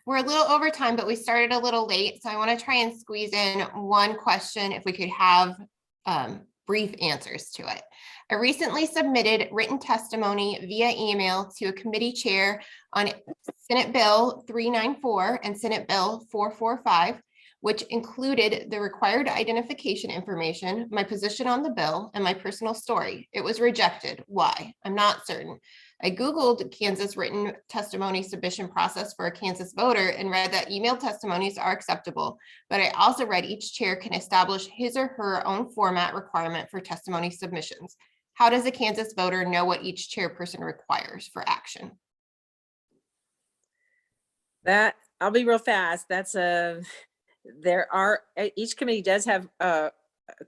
We're a little over time, but we started a little late. So I want to try and squeeze in one question if we could have brief answers to it. I recently submitted written testimony via email to a committee chair on Senate Bill 394 and Senate Bill 445, which included the required identification information, my position on the bill, and my personal story. It was rejected. Why? I'm not certain. I Googled Kansas written testimony submission process for a Kansas voter and read that email testimonies are acceptable, but I also read each chair can establish his or her own format requirement for testimony submissions. How does a Kansas voter know what each chairperson requires for action? That, I'll be real fast. Each committee does have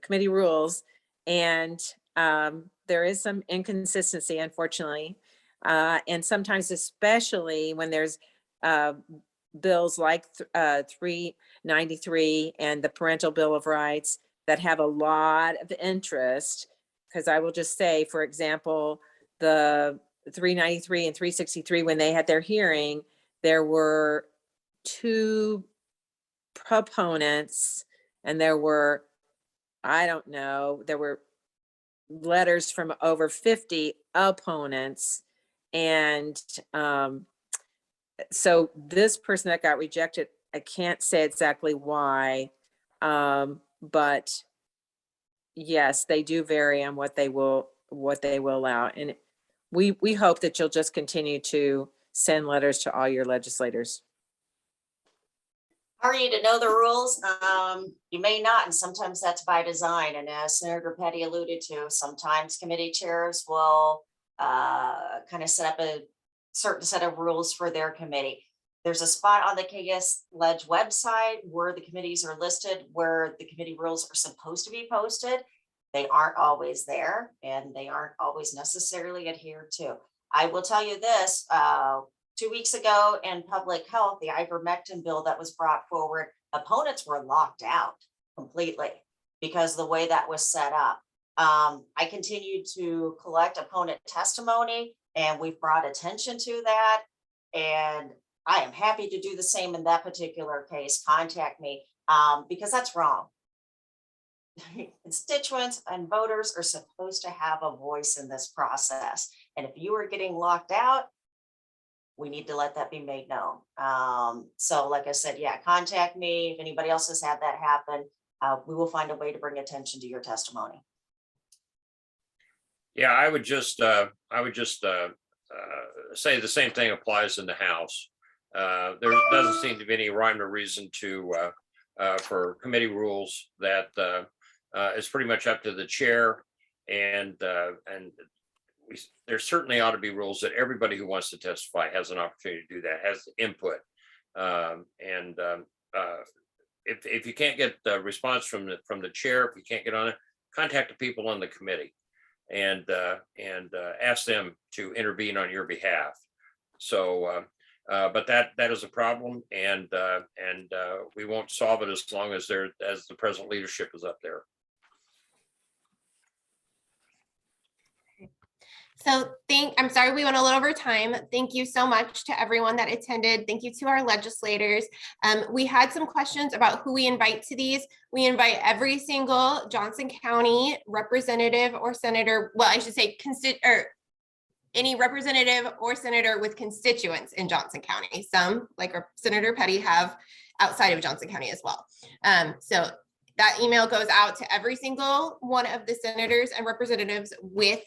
committee rules, and there is some inconsistency, unfortunately. And sometimes, especially when there's bills like 393 and the Parental Bill of Rights that have a lot of interest, because I will just say, for example, the 393 and 363, when they had their hearing, there were 2 proponents and there were, I don't know, there were letters from over 50 opponents. And so this person that got rejected, I can't say exactly why, but yes, they do vary on what they will allow. And we hope that you'll just continue to send letters to all your legislators. Are you to know the rules? You may not, and sometimes that's by design. And as Senator Pettey alluded to, sometimes committee chairs will kind of set up a certain set of rules for their committee. There's a spot on the Kansas Leg website where the committees are listed, where the committee rules are supposed to be posted. They aren't always there, and they aren't always necessarily adhered to. I will tell you this, 2 weeks ago in public health, the ivermectin bill that was brought forward, opponents were locked out completely because the way that was set up. I continued to collect opponent testimony, and we've brought attention to that. And I am happy to do the same in that particular case. Contact me because that's wrong. Constituents and voters are supposed to have a voice in this process. And if you are getting locked out, we need to let that be made known. So like I said, yeah, contact me. If anybody else has had that happen, we will find a way to bring attention to your testimony. Yeah, I would just say the same thing applies in the House. There doesn't seem to be any rhyme or reason for committee rules. That it's pretty much up to the chair, and there certainly ought to be rules that everybody who wants to testify has an opportunity to do that, has input. If you can't get the response from the chair, if you can't get on it, contact the people on the committee and ask them to intervene on your behalf. So, but that is a problem, and we won't solve it as long as the present leadership is up there. So I'm sorry we went a little over time. Thank you so much to everyone that attended. Thank you to our legislators. We had some questions about who we invite to these. We invite every single Johnson County representative or senator, well, I should say any representative or senator with constituents in Johnson County. Some, like Senator Pettey, have outside of Johnson County as well. So that email goes out to every single one of the senators and representatives with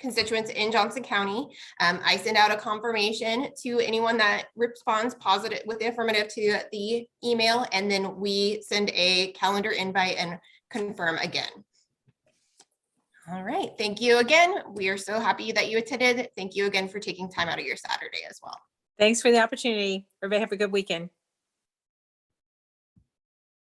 constituents in Johnson County. I send out a confirmation to anyone that responds positive with the affirmative to the email, and then we send a calendar invite and confirm again. All right, thank you again. We are so happy that you attended. Thank you again for taking time out of your Saturday as well. Thanks for the opportunity. Everybody have a good weekend.